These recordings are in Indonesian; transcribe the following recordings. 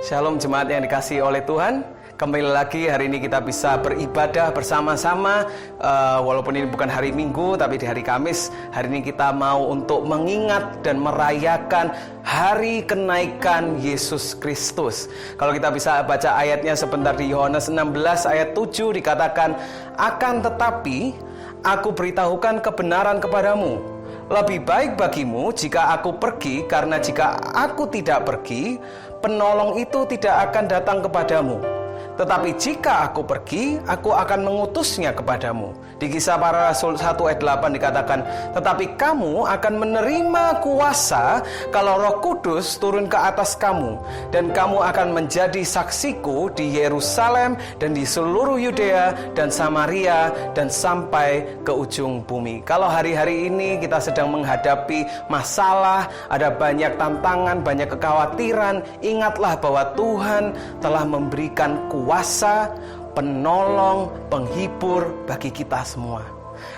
Shalom jemaat yang dikasihi oleh Tuhan. Kembali lagi hari ini kita bisa beribadah bersama-sama. Walaupun ini bukan hari Minggu, tapi di hari Kamis. Hari ini kita mau untuk mengingat dan merayakan hari kenaikan Yesus Kristus. Kalau kita bisa baca ayatnya sebentar di Yohanes 16 ayat 7 dikatakan, "Akan tetapi aku beritahukan kebenaran kepadamu. Lebih baik bagimu jika aku pergi, karena jika aku tidak pergi, penolong itu tidak akan datang kepadamu. Tetapi jika aku pergi, aku akan mengutusnya kepadamu." Di Kisah Para Rasul 1 ayat 8 dikatakan, "Tetapi kamu akan menerima kuasa kalau Roh Kudus turun ke atas kamu, dan kamu akan menjadi saksiku di Yerusalem dan di seluruh Yudea dan Samaria dan sampai ke ujung bumi." Kalau hari-hari ini kita sedang menghadapi masalah, ada banyak tantangan, banyak kekhawatiran, ingatlah bahwa Tuhan telah memberikan kuasa, penolong, penghibur bagi kita semua.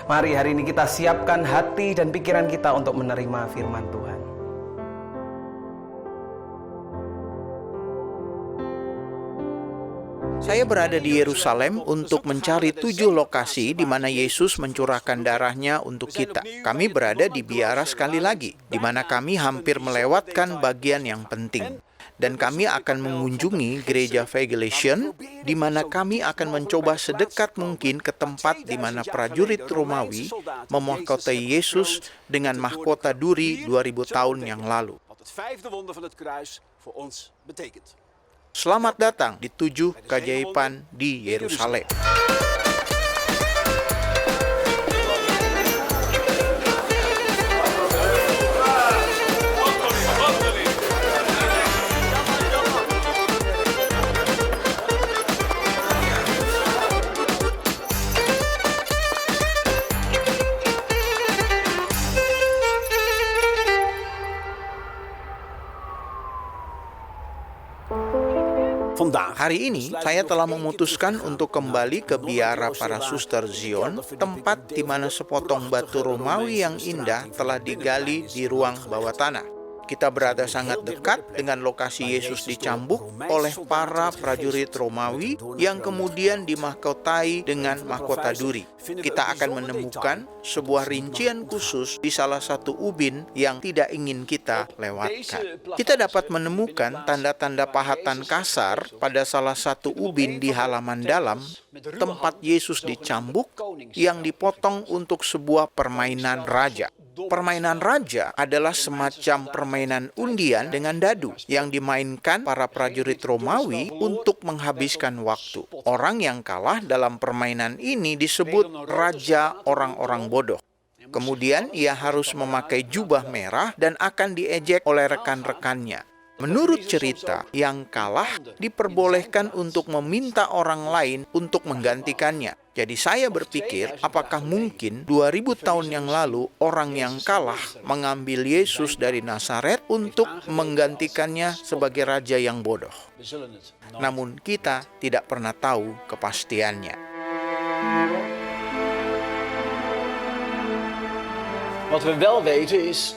Mari hari ini kita siapkan hati dan pikiran kita untuk menerima firman Tuhan. Saya berada di Yerusalem untuk mencari 7 lokasi di mana Yesus mencurahkan darahnya untuk kita. Kami berada di biara sekali lagi, di mana kami hampir melewatkan bagian yang penting. Dan kami akan mengunjungi gereja Flagellation, di mana kami akan mencoba sedekat mungkin ke tempat di mana prajurit Romawi memahkotai Yesus dengan mahkota duri 2000 tahun yang lalu. Selamat datang di 7 keajaiban di Yerusalem. Hari ini, saya telah memutuskan untuk kembali ke biara para suster Zion, tempat di mana sepotong batu Romawi yang indah telah digali di ruang bawah tanah. Kita berada sangat dekat dengan lokasi Yesus dicambuk oleh para prajurit Romawi yang kemudian dimahkotai dengan mahkota duri. Kita akan menemukan sebuah rincian khusus di salah satu ubin yang tidak ingin kita lewatkan. Kita dapat menemukan tanda-tanda pahatan kasar pada salah satu ubin di halaman dalam tempat Yesus dicambuk yang dipotong untuk sebuah permainan raja. Permainan raja adalah semacam permainan undian dengan dadu yang dimainkan para prajurit Romawi untuk menghabiskan waktu. Orang yang kalah dalam permainan ini disebut raja orang-orang bodoh. Kemudian ia harus memakai jubah merah dan akan diejek oleh rekan-rekannya. Menurut cerita, yang kalah diperbolehkan untuk meminta orang lain untuk menggantikannya. Jadi saya berpikir, apakah mungkin 2000 tahun yang lalu orang yang kalah mengambil Yesus dari Nazaret untuk menggantikannya sebagai raja yang bodoh. Namun kita tidak pernah tahu kepastiannya.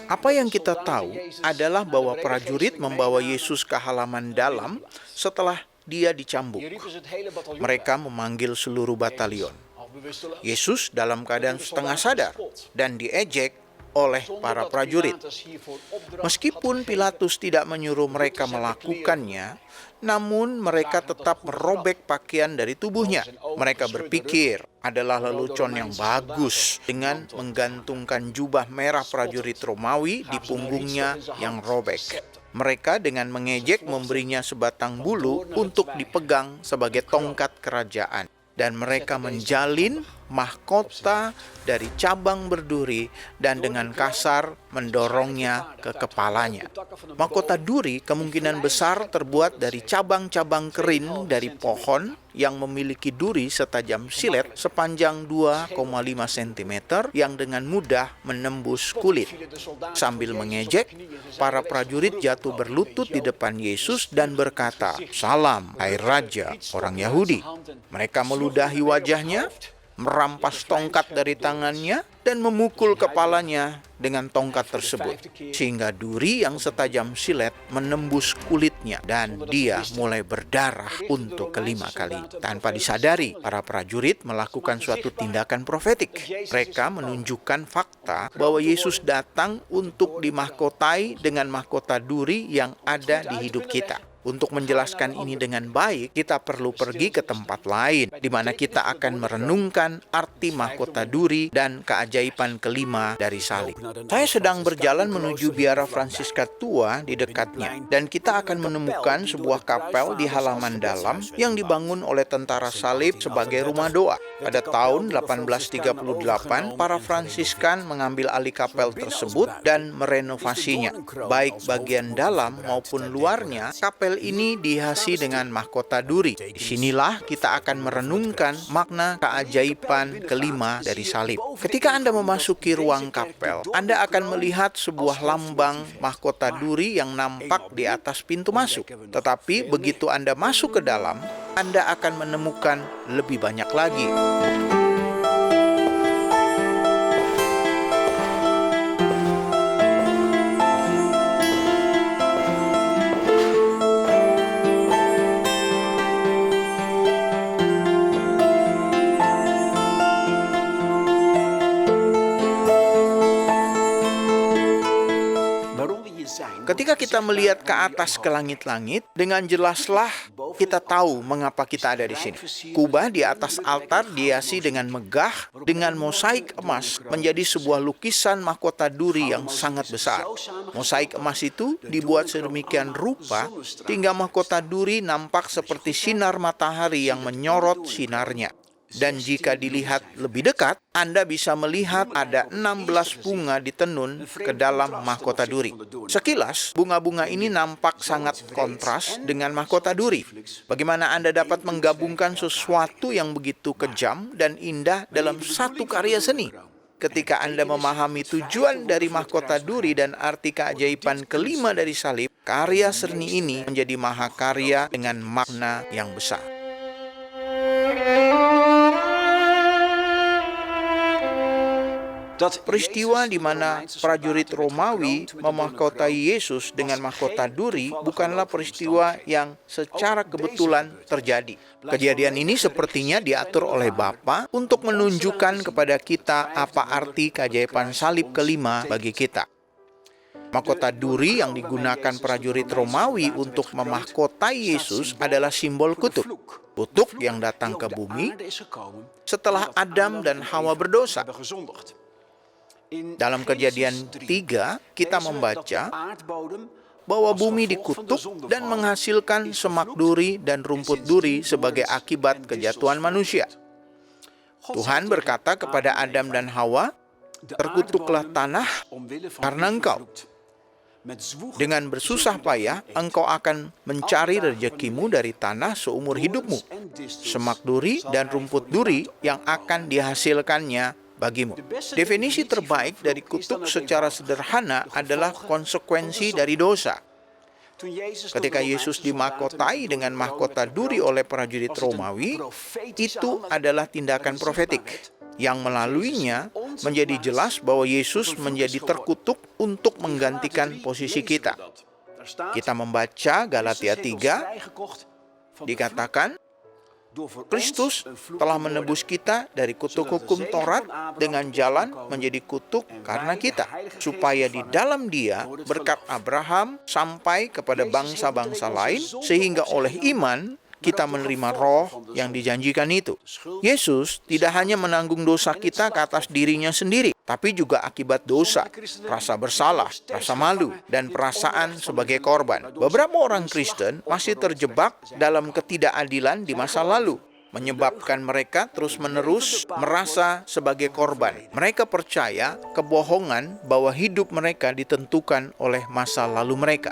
Apa yang kita tahu adalah bahwa prajurit membawa Yesus ke halaman dalam setelah dia dicambuk. Mereka memanggil seluruh batalion. Yesus dalam keadaan setengah sadar dan diejek oleh para prajurit. Meskipun Pilatus tidak menyuruh mereka melakukannya, namun mereka tetap merobek pakaian dari tubuhnya. Mereka berpikir adalah lelucon yang bagus dengan menggantungkan jubah merah prajurit Romawi di punggungnya yang robek. Mereka dengan mengejek memberinya sebatang bulu untuk dipegang sebagai tongkat kerajaan. Dan mereka menjalin mahkota dari cabang berduri dan dengan kasar mendorongnya ke kepalanya. Mahkota duri kemungkinan besar terbuat dari cabang-cabang kering dari pohon yang memiliki duri setajam silet sepanjang 2,5 cm yang dengan mudah menembus kulit. Sambil mengejek, para prajurit jatuh berlutut di depan Yesus dan berkata, "Salam, hai Raja orang Yahudi." Mereka meludahi wajahnya merampas tongkat dari tangannya, dan memukul kepalanya dengan tongkat tersebut, sehingga duri yang setajam silet menembus kulitnya, dan dia mulai berdarah untuk kelima kali. Tanpa disadari, para prajurit melakukan suatu tindakan profetik. Mereka menunjukkan fakta bahwa Yesus datang untuk dimahkotai dengan mahkota duri yang ada di hidup kita. Untuk menjelaskan ini dengan baik, kita perlu pergi ke tempat lain, di mana kita akan merenungkan arti mahkota duri dan keajaiban kelima dari salib. Saya sedang berjalan menuju biara Fransiska tua di dekatnya, dan kita akan menemukan sebuah kapel di halaman dalam yang dibangun oleh tentara salib sebagai rumah doa. Pada tahun 1838, para Fransiskan mengambil alih kapel tersebut dan merenovasinya. Baik bagian dalam maupun luarnya, kapel ini dihiasi dengan mahkota duri. Disinilah kita akan merenungkan makna keajaiban kelima dari salib. Ketika Anda memasuki ruang kapel, Anda akan melihat sebuah lambang mahkota duri yang nampak di atas pintu masuk. Tetapi begitu Anda masuk ke dalam, Anda akan menemukan lebih banyak lagi. Ketika kita melihat ke atas ke langit-langit, dengan jelaslah kita tahu mengapa kita ada di sini. Kubah di atas altar dihiasi dengan megah, dengan mosaik emas, menjadi sebuah lukisan mahkota duri yang sangat besar. Mosaik emas itu dibuat sedemikian rupa, hingga mahkota duri nampak seperti sinar matahari yang menyorot sinarnya. Dan jika dilihat lebih dekat, Anda bisa melihat ada 16 bunga ditenun ke dalam mahkota duri. Sekilas, bunga-bunga ini nampak sangat kontras dengan mahkota duri. Bagaimana Anda dapat menggabungkan sesuatu yang begitu kejam dan indah dalam satu karya seni? Ketika Anda memahami tujuan dari mahkota duri dan arti keajaiban kelima dari salib, karya seni ini menjadi mahakarya dengan makna yang besar. Peristiwa di mana prajurit Romawi memahkotai Yesus dengan mahkota duri bukanlah peristiwa yang secara kebetulan terjadi. Kejadian ini sepertinya diatur oleh Bapa untuk menunjukkan kepada kita apa arti keajaiban salib kelima bagi kita. Mahkota duri yang digunakan prajurit Romawi untuk memahkotai Yesus adalah simbol kutuk. Kutuk yang datang ke bumi setelah Adam dan Hawa berdosa. Dalam Kejadian 3, kita membaca bahwa bumi dikutuk dan menghasilkan semak duri dan rumput duri sebagai akibat kejatuhan manusia. Tuhan berkata kepada Adam dan Hawa, "Terkutuklah tanah karena engkau. Dengan bersusah payah, engkau akan mencari rezekimu dari tanah seumur hidupmu. Semak duri dan rumput duri yang akan dihasilkannya bagimu." Definisi terbaik dari kutuk secara sederhana adalah konsekuensi dari dosa. Ketika Yesus dimahkotai dengan mahkota duri oleh prajurit Romawi, itu adalah tindakan profetik yang melaluinya menjadi jelas bahwa Yesus menjadi terkutuk untuk menggantikan posisi kita. Kita membaca Galatia 3, dikatakan, Kristus telah menebus kita dari kutuk hukum Taurat dengan jalan menjadi kutuk karena kita, supaya di dalam Dia berkat Abraham sampai kepada bangsa-bangsa lain, sehingga oleh iman kita menerima roh yang dijanjikan itu. Yesus tidak hanya menanggung dosa kita ke atas dirinya sendiri, tapi juga akibat dosa, rasa bersalah, rasa malu, dan perasaan sebagai korban. Beberapa orang Kristen masih terjebak dalam ketidakadilan di masa lalu, menyebabkan mereka terus-menerus merasa sebagai korban. Mereka percaya kebohongan bahwa hidup mereka ditentukan oleh masa lalu mereka.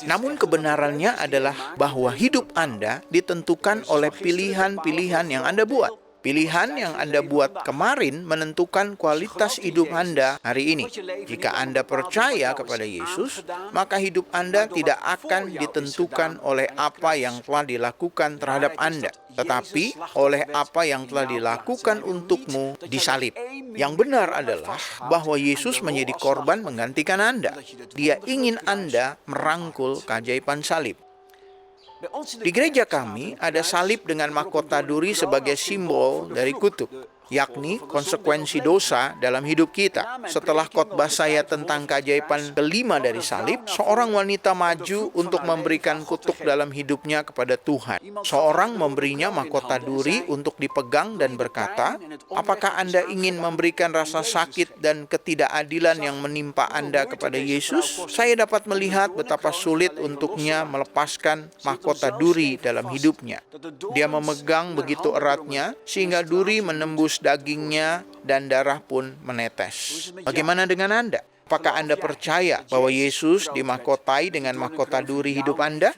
Namun kebenarannya adalah bahwa hidup Anda ditentukan oleh pilihan-pilihan yang Anda buat. Pilihan yang Anda buat kemarin menentukan kualitas hidup Anda hari ini. Jika Anda percaya kepada Yesus, maka hidup Anda tidak akan ditentukan oleh apa yang telah dilakukan terhadap Anda, tetapi oleh apa yang telah dilakukan untukmu di salib. Yang benar adalah bahwa Yesus menjadi korban menggantikan Anda. Dia ingin Anda merangkul keajaiban salib. Di gereja kami ada salib dengan mahkota duri sebagai simbol dari kutuk, yakni konsekuensi dosa dalam hidup kita. Setelah khotbah saya tentang keajaiban kelima dari salib, seorang wanita maju untuk memberikan kutuk dalam hidupnya kepada Tuhan. Seorang memberinya mahkota duri untuk dipegang dan berkata, "Apakah Anda ingin memberikan rasa sakit dan ketidakadilan yang menimpa Anda kepada Yesus?" Saya dapat melihat betapa sulit untuknya melepaskan mahkota duri dalam hidupnya. Dia memegang begitu eratnya sehingga duri menembus dagingnya dan darah pun menetes. Bagaimana dengan Anda? Apakah Anda percaya bahwa Yesus dimahkotai dengan mahkota duri hidup Anda?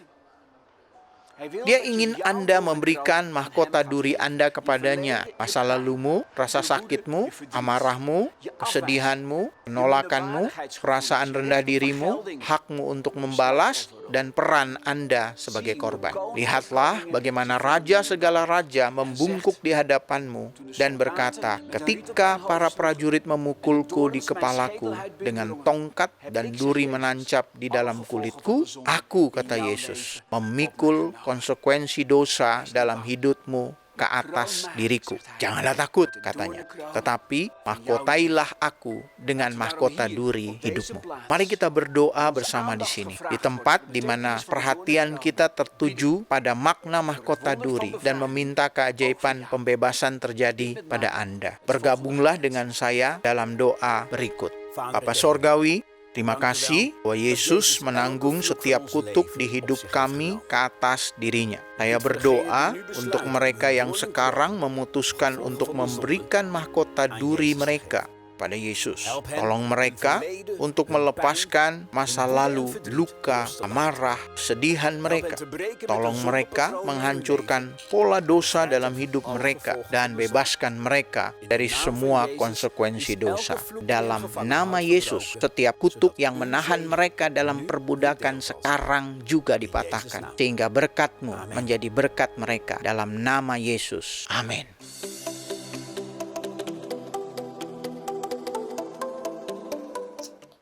Dia ingin Anda memberikan mahkota duri Anda kepadanya. Masa lalumu, rasa sakitmu, amarahmu, kesedihanmu, penolakanmu, perasaan rendah dirimu, hakmu untuk membalas, dan peran Anda sebagai korban. Lihatlah bagaimana Raja segala raja membungkuk di hadapanmu dan berkata, "Ketika para prajurit memukulku di kepalaku dengan tongkat dan duri menancap di dalam kulitku, aku," kata Yesus, "memikul konsekuensi dosa dalam hidupmu ke atas diriku." Janganlah takut, katanya, tetapi mahkotailah aku dengan mahkota duri hidupmu. Mari kita berdoa bersama di sini, di tempat di mana perhatian kita tertuju pada makna mahkota duri dan meminta keajaiban pembebasan terjadi pada Anda. Bergabunglah dengan saya dalam doa berikut. Bapa Sorgawi, terima kasih bahwa Yesus menanggung setiap kutuk di hidup kami ke atas dirinya. Saya berdoa untuk mereka yang sekarang memutuskan untuk memberikan mahkota duri mereka pada Yesus. Tolong mereka untuk melepaskan masa lalu, luka, amarah, kesedihan mereka. Tolong mereka menghancurkan pola dosa dalam hidup mereka dan bebaskan mereka dari semua konsekuensi dosa. Dalam nama Yesus, setiap kutuk yang menahan mereka dalam perbudakan sekarang juga dipatahkan, sehingga berkat-Mu menjadi berkat mereka. Dalam nama Yesus. Amin.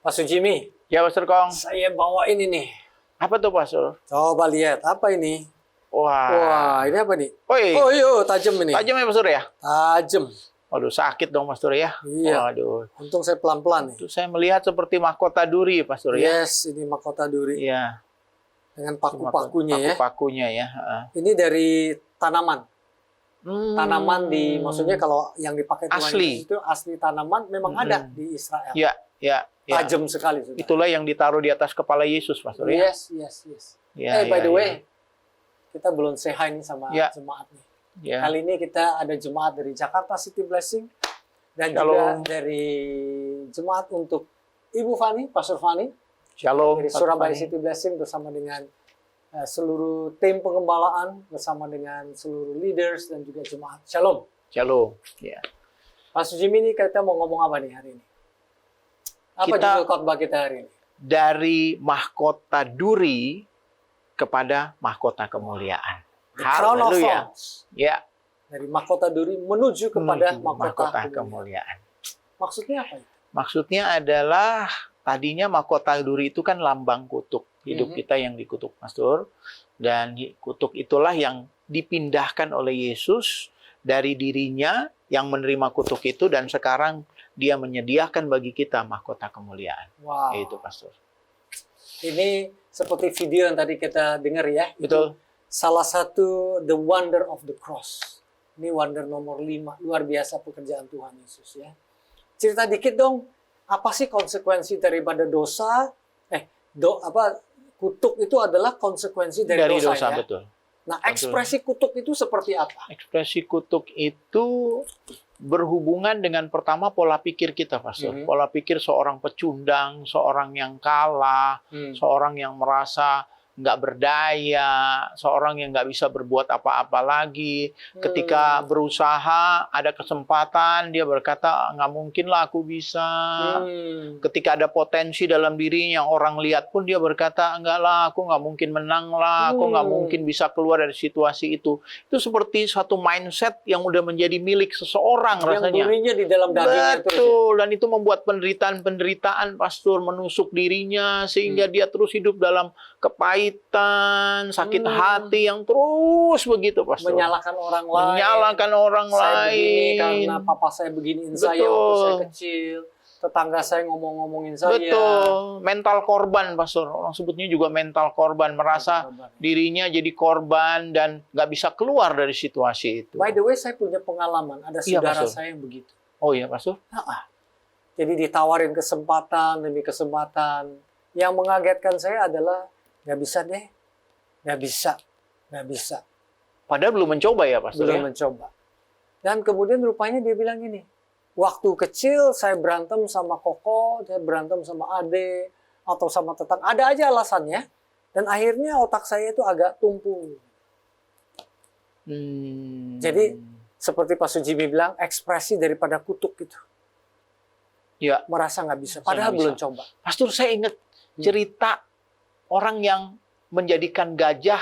Pastor Jimmy, Ya, Pastor Kong. saya bawain ini. Apa tuh, Pastor? Coba lihat, apa ini? Wah. Wah, ini apa nih? Oi. Oh iya, tajam ini. Tajam ya, Pastor ya? Tajam. Waduh, sakit dong, Pastor ya? Iya. Waduh. Untung saya pelan-pelan nih. Itu saya melihat seperti mahkota duri, Pastor ya? Yes, ini mahkota duri. Iya. Dengan paku-pakunya ya. Paku-pakunya ya. Ini dari tanaman. Tanaman Hmm. maksudnya kalau yang dipakai Tuhan Asli. Yesus itu asli tanaman memang ada di Israel. Ya, ya, ya. Tajam sekali sudah. Itulah yang ditaruh di atas kepala Yesus, Pastor ya? Yes. Ya, By ya, the way, ya. kita belum say hi nih sama Ya. jemaat nih. Ya. Kali ini kita ada jemaat dari Jakarta City Blessing dan Shalom. juga dari jemaat untuk Ibu Fani, Pastor Fani Shalom. dari Pastor Surabaya Fani. City Blessing bersama dengan seluruh tim pengembalaan bersama dengan seluruh leaders dan juga jemaat. Shalom. Shalom. Ya. Pastor Jimmy ini kita mau ngomong apa nih hari ini? Apa Kita- judul khotbah kita hari ini? Dari mahkota duri kepada mahkota kemuliaan. The Crown of Haleluya. Thorns. Ya. Dari mahkota duri menuju kepada Menuju mahkota kemuliaan. kemuliaan. Maksudnya apa itu? Maksudnya adalah tadinya mahkota duri itu kan lambang kutuk hidup kita yang dikutuk, Pastor. Dan kutuk itulah yang dipindahkan oleh Yesus dari dirinya yang menerima kutuk itu dan sekarang dia menyediakan bagi kita mahkota kemuliaan. Wow. Itu, Pastor. Ini seperti video yang tadi kita dengar ya. Betul. Salah satu The Wonder of the Cross. Ini wonder nomor 5. Luar biasa pekerjaan Tuhan Yesus ya. Cerita dikit dong, apa sih konsekuensi daripada dosa? Kutuk itu adalah konsekuensi dari dosa ya. Betul. Nah, ekspresi kutuk itu seperti apa? Ekspresi kutuk itu berhubungan dengan pertama pola pikir kita, Pastor. Pola pikir seorang pecundang, seorang yang kalah, seorang yang merasa nggak berdaya, seorang yang nggak bisa berbuat apa-apa lagi. Ketika berusaha, ada kesempatan, dia berkata, nggak mungkin lah aku bisa. Ketika ada potensi dalam dirinya, orang lihat pun dia berkata, enggak lah, aku nggak mungkin menang lah, aku nggak mungkin bisa keluar dari situasi itu. Itu seperti satu mindset yang udah menjadi milik seseorang Yang rasanya. durinya di dalam dagingnya terus. Betul, dan itu membuat penderitaan-penderitaan pastor menusuk dirinya sehingga dia terus hidup dalam kepahitan, sakit hati yang terus begitu, pastor. Menyalahkan orang lain. Menyalahkan orang Saya begini lain. karena papa saya beginiin saya waktu saya kecil. Tetangga saya ngomong-ngomongin saya. Betul, mental korban, pastor. Orang sebutnya juga mental korban, merasa dirinya jadi korban dan nggak bisa keluar dari situasi itu. By the way, saya punya pengalaman. Ada Iya, saudara pastor. saya yang begitu. Oh iya, pastor. Jadi ditawarin kesempatan demi kesempatan. Yang mengagetkan saya adalah nggak bisa deh, nggak bisa. Padahal belum mencoba ya, pastor. Belum mencoba. Dan kemudian rupanya dia bilang gini, waktu kecil saya berantem sama koko, saya berantem sama ade, atau sama tetangga. Ada aja alasannya. Dan akhirnya otak saya itu agak tumpul. Jadi seperti Pastor Jimmy bilang, ekspresi daripada kutuk gitu. Ya. Merasa nggak bisa. Padahal belum coba. Pastor, saya ingat cerita orang yang menjadikan gajah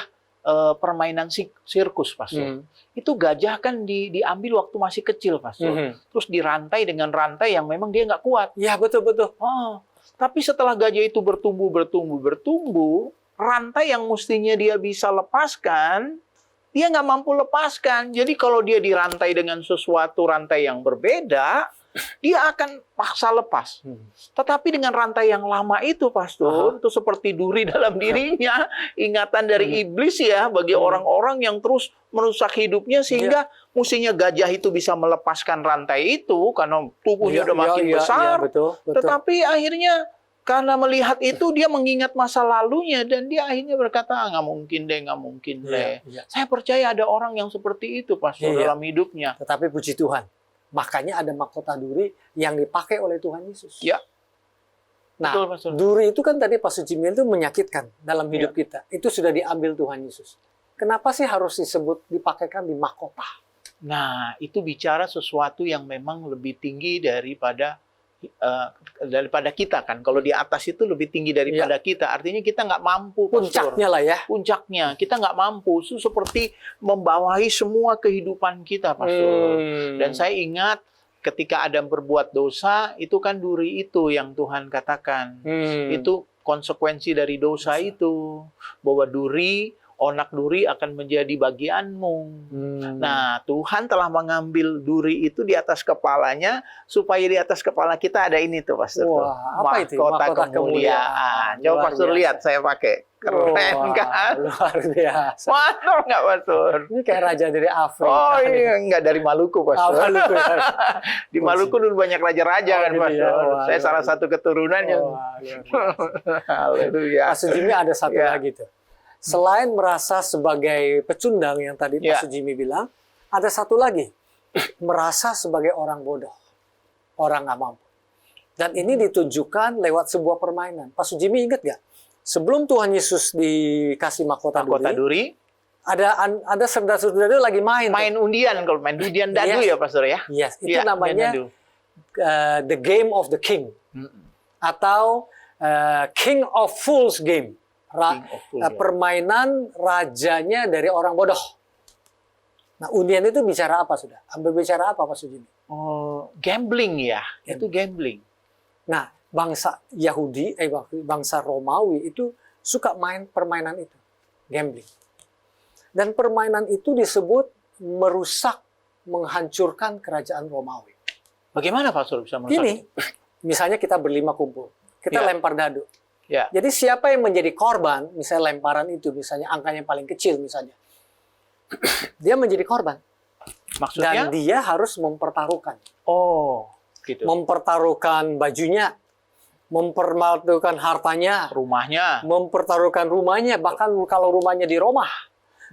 permainan sirkus, pastor. Itu gajah kan diambil waktu masih kecil, pastor. Terus dirantai dengan rantai yang memang dia nggak kuat. Iya, betul-betul. Tapi setelah gajah itu bertumbuh, rantai yang mestinya dia bisa lepaskan, dia nggak mampu lepaskan. Jadi kalau dia dirantai dengan sesuatu rantai yang berbeda, dia akan paksa lepas. Tetapi dengan rantai yang lama itu, pastor, itu seperti duri dalam dirinya, ingatan dari iblis ya, bagi orang-orang yang terus merusak hidupnya, sehingga mestinya gajah itu bisa melepaskan rantai itu, karena tubuhnya udah makin besar. Betul. Tetapi akhirnya, karena melihat itu, dia mengingat masa lalunya, dan dia akhirnya berkata, nggak mungkin deh. Saya percaya ada orang yang seperti itu, pastor, dalam hidupnya. Tetapi puji Tuhan, makanya ada mahkota duri yang dipakai oleh Tuhan Yesus. Ya. Nah, Betul, pastor. duri itu kan tadi Pastor Jimmy itu menyakitkan dalam hidup kita. Itu sudah diambil Tuhan Yesus. Kenapa sih harus dipakaikan di mahkota? Nah, itu bicara sesuatu yang memang lebih tinggi daripada kita kan. Kalau di atas itu lebih tinggi daripada kita. Artinya kita nggak mampu, pastor. Puncaknya lah ya. Puncaknya. Kita nggak mampu. Itu seperti membawahi semua kehidupan kita, pastor. Dan saya ingat ketika Adam berbuat dosa, itu kan duri itu yang Tuhan katakan. Itu konsekuensi dari dosa itu. Bahwa onak duri akan menjadi bagianmu. Nah, Tuhan telah mengambil duri itu di atas kepalanya, supaya di atas kepala kita ada ini tuh, pastor. Wah, apa itu? Mahkota kemuliaan. Coba pastor lihat saya pakai. Keren kan? Luar biasa. Mantap nggak, pastor? Ini kayak raja dari Afrika. Oh iya, nggak dari Maluku, pastor. Maluku, ya. Di Maluku dulu banyak raja-raja kan, gitu pastor. ya. Saya salah satu keturunan yang... Haleluya. Pastor Jimmy ada satu lagi tuh. Selain merasa sebagai pecundang yang tadi Pastor Jimmy bilang, ada satu lagi. Merasa sebagai orang bodoh. Orang nggak mampu. Dan ini ditunjukkan lewat sebuah permainan. Pastor Jimmy ingat nggak? Sebelum Tuhan Yesus dikasih mahkota duri, ada saudara-saudara lagi main undian. Kalau main undian dadu ya, pastor ya? Yes, itu namanya The Game of the King. Atau King of Fools Game. Permainan rajanya dari orang bodoh. Nah, undian itu bicara apa, sudah? Berbicara apa, Pak Sujimi? Oh, gambling ya. Itu gambling. Nah, bangsa Yahudi, bangsa Romawi itu suka main permainan itu. Gambling. Dan permainan itu disebut merusak, menghancurkan kerajaan Romawi. Bagaimana, Pastor, bisa merusak? Gini, misalnya kita berlima kumpul. Kita lempar dadu. Ya. Jadi siapa yang menjadi korban, misalnya lemparan itu, misalnya angkanya paling kecil misalnya, dia menjadi korban. Maksudnya? Dan dia harus mempertaruhkan. Oh, gitu. Mempertaruhkan bajunya, mempertaruhkan hartanya, Rumahnya. mempertaruhkan rumahnya, bahkan kalau rumahnya di Roma,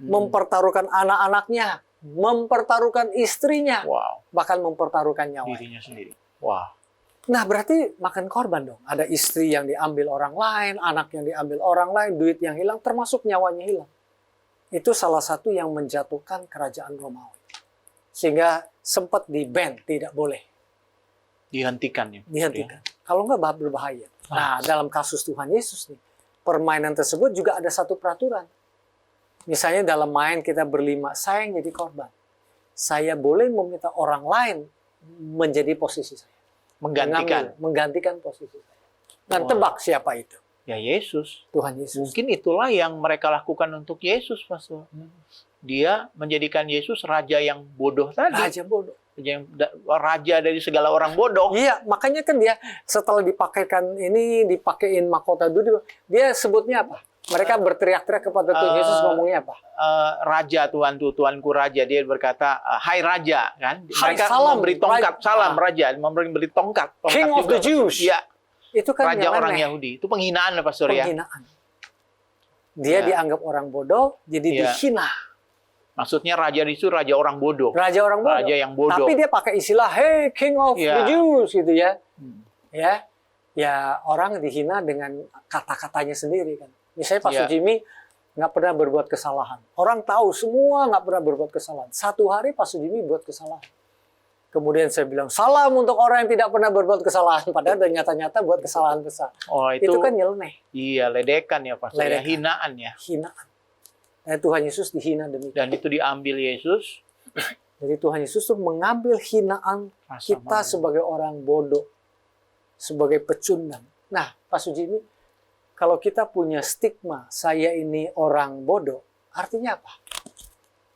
mempertaruhkan anak-anaknya, mempertaruhkan istrinya, Wow. bahkan mempertaruhkan nyawa. Dirinya sendiri. Wow. Nah, berarti makan korban dong. Ada istri yang diambil orang lain, anak yang diambil orang lain, duit yang hilang, termasuk nyawanya hilang. Itu salah satu yang menjatuhkan kerajaan Romawi. Sehingga sempat di-ban, tidak boleh. Dihentikan ya. Dihentikan. Kalau nggak berbahaya. Nah, dalam kasus Tuhan Yesus nih, permainan tersebut juga ada satu peraturan. Misalnya dalam main kita berlima, saya yang jadi korban. Saya boleh meminta orang lain menjadi posisi saya. Menggantikan posisi saya. Dan tebak siapa itu? Ya Yesus. Tuhan Yesus. Mungkin itulah yang mereka lakukan untuk Yesus, Pastor. Dia menjadikan Yesus raja yang bodoh tadi. Raja bodoh. Raja dari segala orang bodoh. Iya, makanya kan dia setelah dipakein mahkota duri, dia sebutnya apa? Mereka berteriak-teriak kepada Tuhan Yesus, ngomongnya apa? Raja, Tuanku Raja. Dia berkata, Hai Raja, kan? Hai, Mereka salam, memberi tongkat, Raja. salam Raja, memberi tongkat. King of the Jews. Ya, Itu kan Raja yang orang aneh. Yahudi. Itu penghinaan, Pastor ya. Penghinaan. Dia Ya. dianggap orang bodoh, jadi Ya. dihina. Maksudnya Raja itu Raja orang bodoh. Raja orang bodoh. Raja yang bodoh. Tapi dia pakai istilah, hey King of the Ya. Jews, gitu ya. Hmm. Ya orang dihina dengan kata-katanya sendiri kan. Misalnya Pastor Ya. Jimmy nggak pernah berbuat kesalahan. Orang tahu semua nggak pernah berbuat kesalahan. Satu hari Pastor Jimmy buat kesalahan. Kemudian saya bilang, salam untuk orang yang tidak pernah berbuat kesalahan. Padahal dan nyata-nyata buat kesalahan besar. Oh, Itu kan nyeleneh. Iya, ledekan ya, Pastor. Ya, Ledekan. hinaan ya. Hinaan. Dan Tuhan Yesus dihina demikian. Dan itu diambil Yesus. Jadi Tuhan Yesus tuh mengambil hinaan Rasa kita malu. sebagai orang bodoh. Sebagai pecundang. Nah, Pak Sujimi, kalau kita punya stigma, saya ini orang bodoh, artinya apa?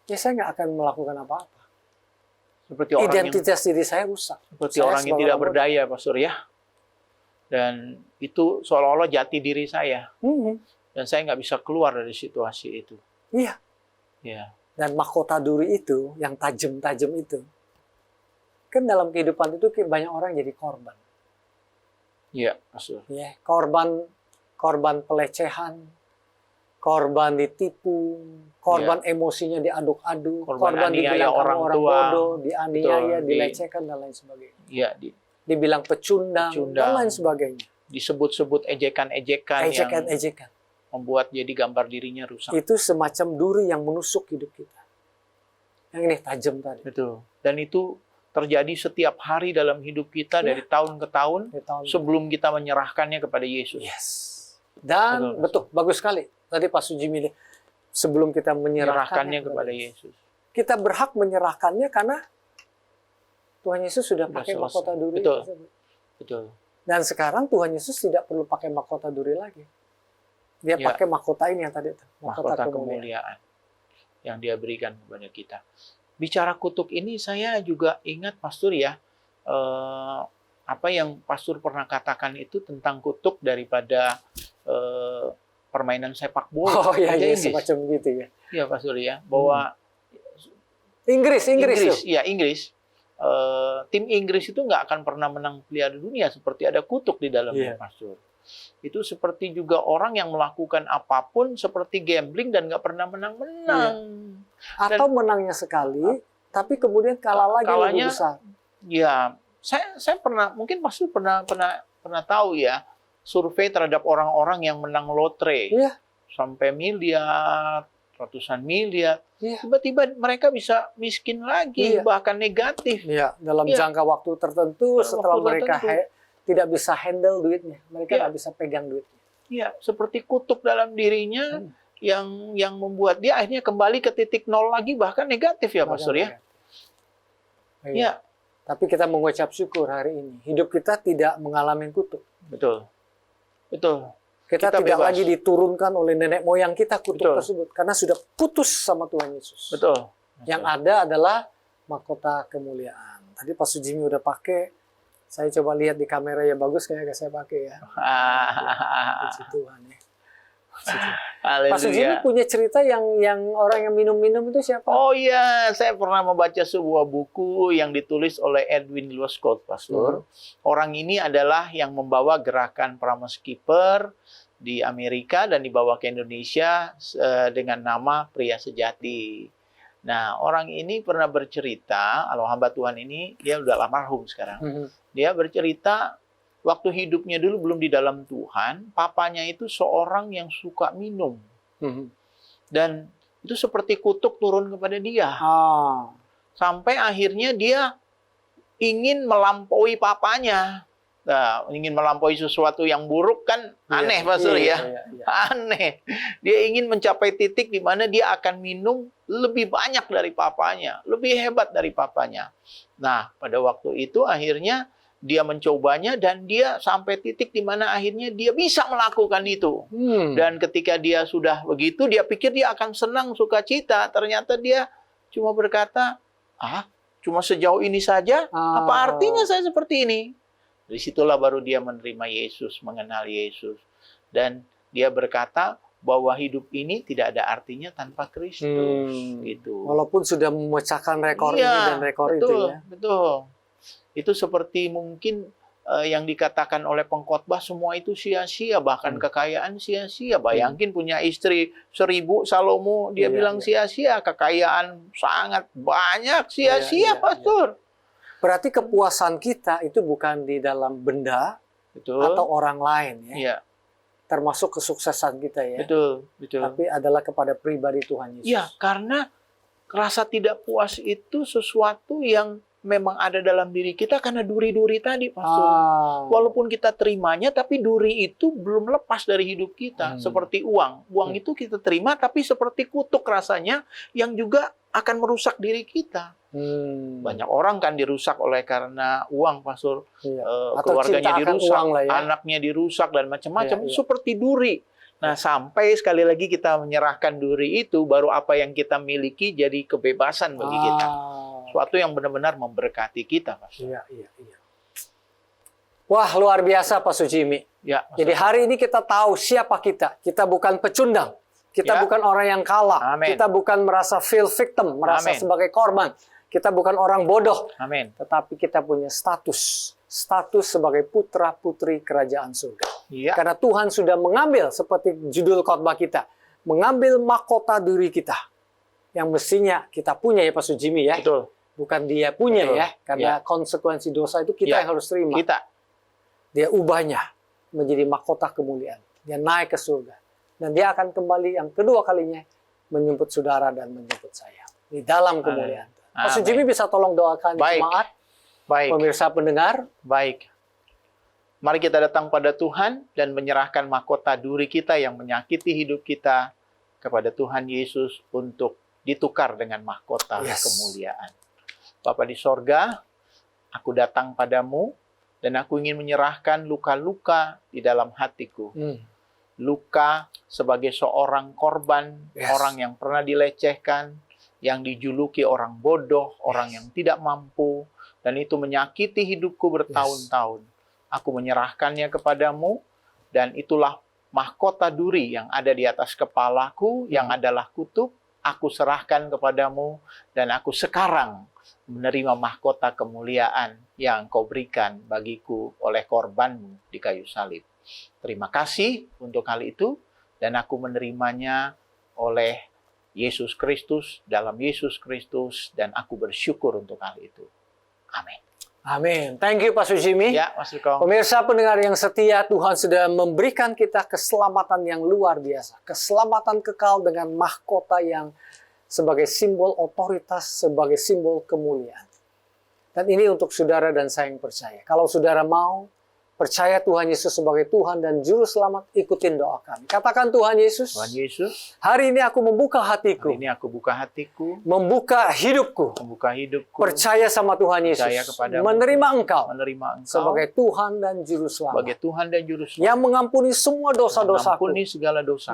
Ya saya nggak akan melakukan apa-apa. Seperti orang yang Identitas diri saya rusak. seperti Saya orang yang sebagai tidak orang bodoh. berdaya, Pastor ya. Dan itu seolah-olah jati diri saya. Dan saya nggak bisa keluar dari situasi itu. Iya. Ya. Dan mahkota duri itu, yang tajam-tajam itu, kan dalam kehidupan itu banyak orang jadi korban. Iya, Pastor. Ya, korban pelecehan, korban ditipu, korban emosinya diaduk-aduk, Korban aniaya dibilang kamu orang orang tua. bodoh, dianiaya, Betul, dilecehkan dan lain sebagainya. Iya, Dibilang pecundang, dan Pecundang. lain sebagainya. disebut-sebut ejekan-ejekan yang Ejekan-ejekan. membuat jadi gambar dirinya rusak. Itu semacam duri yang menusuk hidup kita. Yang ini tajam tadi. Betul. Dan itu terjadi setiap hari dalam hidup kita dari tahun ke tahun Di tahun sebelum kita menyerahkannya kepada Yesus. Yes. Dan betul, bagus sekali. Tadi Pak Sujimi sebelum kita Menyerahkannya menyerahkannya kepada Yesus. Kita berhak menyerahkannya karena Tuhan Yesus sudah Sudah pakai selesai. mahkota duri. Betul. tersebut. Betul. Dan sekarang Tuhan Yesus tidak perlu pakai mahkota duri lagi. Dia Ya. pakai mahkota ini yang tadi. Mahkota kemuliaan yang dia berikan kepada kita. Bicara kutuk ini saya juga ingat Pastor ya, apa yang Pastor pernah katakan itu tentang kutuk daripada permainan sepak bola. Oh iya, Liga iya Inggris. semacam gitu ya. Iya Pastor ya, bahwa Inggris tuh. Iya Inggris. Tim Inggris itu nggak akan pernah menang Piala Dunia seperti ada kutuk di dalamnya, Iya. Pastor. Itu seperti juga orang yang melakukan apapun seperti gambling dan nggak pernah menang-menang. Atau menangnya sekali, tapi kemudian kalah lagi kalahnya- lebih besar. Ya, saya pernah, mungkin Pastor pernah tahu ya, survei terhadap orang-orang yang menang lotre Iya. sampai miliar, ratusan miliar. Iya. Tiba-tiba mereka bisa miskin lagi, Iya. bahkan negatif. Iya, dalam Iya. jangka waktu tertentu Dalam setelah waktu mereka tertentu. tidak bisa handle duitnya, mereka Iya. nggak bisa pegang duitnya. Ya, seperti kutuk dalam dirinya yang membuat dia akhirnya kembali ke titik nol lagi, bahkan negatif ya, Pastor ya. Iya. Ya, Tapi kita mengucap syukur hari ini. Hidup kita tidak mengalami kutuk. betul. Betul. Kita tidak bebas. lagi diturunkan oleh nenek moyang kita kutuk Betul. tersebut. Karena sudah putus sama Tuhan Yesus. Betul. Yang ada adalah mahkota kemuliaan. Tadi Pak Sujimi udah pakai. Saya coba lihat di kamera ya bagus kayaknya saya pakai ya. Puji Tuhan ya. Puji Tuhan. Pak Sujimi Haleluya. punya cerita yang orang yang minum-minum itu siapa? Oh iya, saya pernah membaca sebuah buku yang ditulis oleh Edwin Louis Scott, Pastor. Orang ini adalah yang membawa gerakan Promise Keeper di Amerika dan dibawa ke Indonesia dengan nama Pria Sejati. Nah, orang ini pernah bercerita, kalau hamba Tuhan ini, dia udah almarhum sekarang. Dia bercerita waktu hidupnya dulu belum di dalam Tuhan, papanya itu seorang yang suka minum. Dan itu seperti kutuk turun kepada dia. Sampai akhirnya dia ingin melampaui papanya. Nah, ingin melampaui sesuatu yang buruk kan aneh, Pastor ya. Aneh. Dia ingin mencapai titik di mana dia akan minum lebih banyak dari papanya, lebih hebat dari papanya. Nah, pada waktu itu akhirnya dia mencobanya dan dia sampai titik di mana akhirnya dia bisa melakukan itu. Dan ketika dia sudah begitu, dia pikir dia akan senang, sukacita. Ternyata dia cuma berkata, cuma sejauh ini saja? Apa artinya saya seperti ini? Dari situlah baru dia menerima Yesus, mengenal Yesus. Dan dia berkata bahwa hidup ini tidak ada artinya tanpa Kristus. Gitu. Walaupun sudah memecahkan rekor ini dan rekor itu ya. Betul. Itu seperti mungkin yang dikatakan oleh pengkhotbah, semua itu sia-sia, bahkan kekayaan sia-sia. Bayangin punya istri 1000 Salomo, dia bilang sia-sia, kekayaan sangat banyak sia-sia, Pastor. Berarti kepuasan kita itu bukan di dalam benda atau orang lain ya. Termasuk kesuksesan kita ya. Betul. Tapi adalah kepada pribadi Tuhan Yesus. Ya, karena rasa tidak puas itu sesuatu yang memang ada dalam diri kita karena duri-duri tadi, Pastor. Walaupun kita terimanya, tapi duri itu belum lepas dari hidup kita. Seperti uang. Uang itu kita terima, tapi seperti kutuk rasanya yang juga akan merusak diri kita. Banyak orang kan dirusak oleh karena uang, Pastor. Keluarganya dirusak, anaknya dirusak, dan macam-macam. Seperti duri. Nah, sampai sekali lagi kita menyerahkan duri itu, baru apa yang kita miliki jadi kebebasan bagi kita. Suatu yang benar-benar memberkati kita, Pak. Wah, luar biasa, Pak Sujimi. Jadi hari ini kita tahu siapa kita. Kita bukan pecundang. Kita bukan orang yang kalah. Kita bukan merasa feel victim, merasa sebagai korban. Kita bukan orang bodoh. Tetapi kita punya status. Status sebagai putra-putri kerajaan surga. Karena Tuhan sudah mengambil, seperti judul khotbah kita, mengambil mahkota diri kita. Yang mestinya kita punya ya, Pak Sujimi ya. Betul. Bukan dia punya ya, karena konsekuensi dosa itu kita yang harus terima. Dia ubahnya menjadi mahkota kemuliaan. Dia naik ke surga. Dan dia akan kembali yang kedua kalinya menjemput saudara dan menjemput saya. Di dalam kemuliaan. Pak Sujimi bisa tolong doakan jemaat, pemirsa pendengar. Baik. Mari kita datang pada Tuhan dan menyerahkan mahkota duri kita yang menyakiti hidup kita kepada Tuhan Yesus untuk ditukar dengan mahkota kemuliaan. Bapa di sorga, aku datang padamu dan aku ingin menyerahkan luka-luka di dalam hatiku. Luka sebagai seorang korban, orang yang pernah dilecehkan, yang dijuluki orang bodoh, orang yang tidak mampu, dan itu menyakiti hidupku bertahun-tahun. Aku menyerahkannya kepadamu, dan itulah mahkota duri yang ada di atas kepalaku, yang adalah kutub. Aku serahkan kepadamu, dan aku sekarang menerima mahkota kemuliaan yang kau berikan bagiku oleh korbanmu di kayu salib. Terima kasih untuk hal itu, dan aku menerimanya oleh Yesus Kristus, dalam Yesus Kristus, dan aku bersyukur untuk hal itu. Amin. Amin. Thank you, Pak Sujimi. Ya, Mas Riko. Pemirsa pendengar yang setia, Tuhan sudah memberikan kita keselamatan yang luar biasa. Keselamatan kekal dengan mahkota yang sebagai simbol otoritas, sebagai simbol kemuliaan. Dan ini untuk saudara dan saya yang percaya. Kalau saudara mau percaya Tuhan Yesus sebagai Tuhan dan Juru Selamat, ikutin doa kami. Katakan, Tuhan Yesus, hari ini aku membuka hatiku. Membuka hidupku. Percaya sama Tuhan Yesus. Menerima Engkau. Sebagai Tuhan dan Juru Selamat. Yang mengampuni semua dosa-dosaku.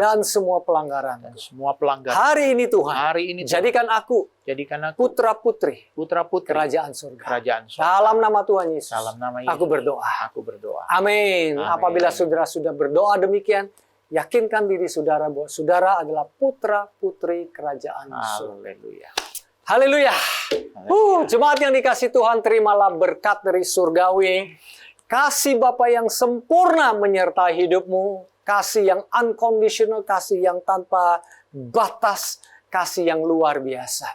Dan semua pelanggaran. Hari ini Tuhan. Jadikan aku putra-putri kerajaan surga. Dalam nama Tuhan Yesus. Aku berdoa. Amin. Apabila saudara sudah berdoa demikian, yakinkan diri saudara bahwa saudara adalah putra-putri kerajaan surga. Haleluya. Jemaat yang dikasih Tuhan, terimalah berkat dari surgawi. Kasih Bapa yang sempurna menyertai hidupmu. Kasih yang unconditional, kasih yang tanpa batas, kasih yang luar biasa.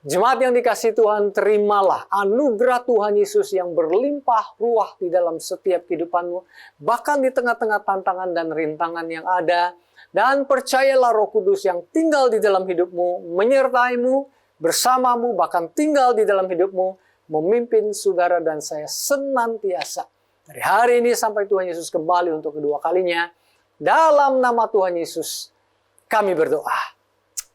Jemaat yang dikasihi Tuhan, terimalah anugerah Tuhan Yesus yang berlimpah ruah di dalam setiap kehidupanmu, bahkan di tengah-tengah tantangan dan rintangan yang ada. Dan percayalah Roh Kudus yang tinggal di dalam hidupmu, menyertaimu, bersamamu, bahkan tinggal di dalam hidupmu, memimpin saudara dan saya senantiasa. Dari hari ini sampai Tuhan Yesus kembali untuk kedua kalinya, dalam nama Tuhan Yesus, kami berdoa.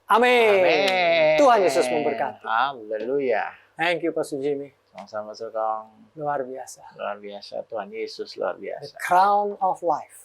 Amin. Amin. Tuhan Yesus memberkati. Haleluya. Thank you, Pastor Jimmy. Sama-sama, Sokong. Luar biasa. Luar biasa. Tuhan Yesus luar The biasa. crown of life.